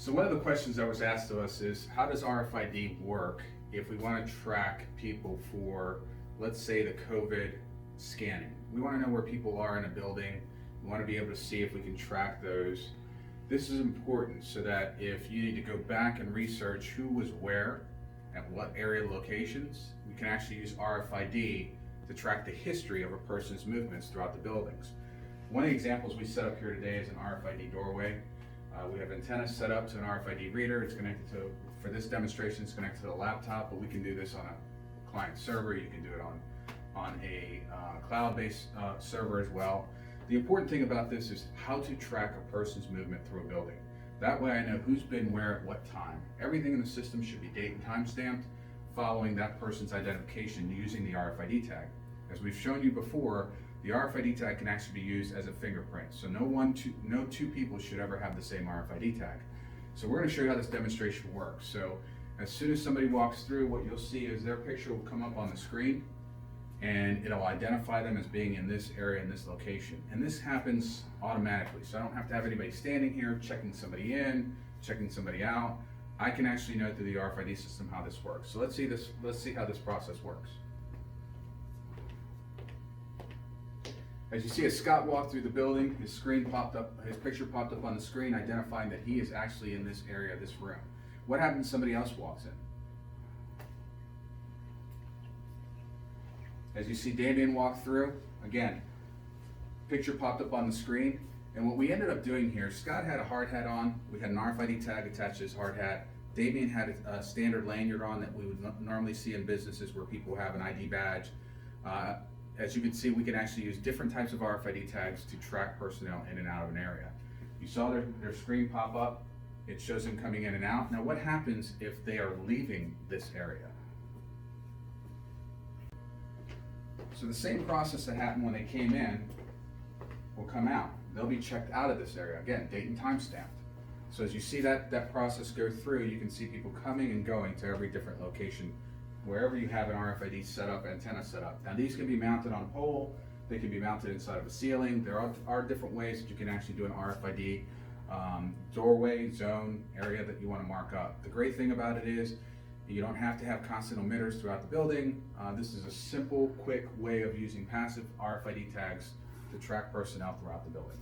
So one of the questions that was asked of us is, how does RFID work if we want to track people for, let's say, the COVID scanning? We want to know where people are in a building. We want to be able to see if we can track those. This is important so that if you need to go back and research who was where at what area locations, we can actually use RFID to track the history of a person's movements throughout the buildings. One of the examples we set up here today is an RFID doorway. We have antennas set up to an RFID reader. It's connected to, for this demonstration, it's connected to a laptop, but we can do this on a client server. You can do it on a cloud-based server as well. The important thing about this is how to track a person's movement through a building. That way I know who's been where at what time. Everything in the system should be date and time stamped following that person's identification using the RFID tag. As we've shown you before, the RFID tag can actually be used as a fingerprint. So no two people should ever have the same RFID tag. So we're going to show you how this demonstration works. So as soon as somebody walks through, what you'll see is their picture will come up on the screen and it'll identify them as being in this area, in this location. And this happens automatically. So I don't have to have anybody standing here checking somebody in, checking somebody out. I can actually know through the RFID system how this works. So let's see how this process works. As you see, as Scott walked through the building, his picture popped up on the screen identifying that he is actually in this area, this room. What happens if somebody else walks in? As you see Damien walk through, again, picture popped up on the screen. And what we ended up doing here, Scott had a hard hat on. We had an RFID tag attached to his hard hat. Damien had a standard lanyard on that we would normally see in businesses where people have an ID badge. As you can see, we can actually use different types of RFID tags to track personnel in and out of an area. You saw their screen pop up. It shows them coming in and out. Now what happens if they are leaving this area? So the same process that happened when they came in will come out. They'll be checked out of this area. Again, date and time stamped. So as you see that process go through, you can see people coming and going to every different location wherever you have an RFID set up, antenna set up. Now these can be mounted on a pole, they can be mounted inside of a ceiling. There are different ways that you can actually do an RFID doorway, zone, area that you want to mark up. The great thing about it is you don't have to have constant emitters throughout the building. This is a simple, quick way of using passive RFID tags to track personnel throughout the building.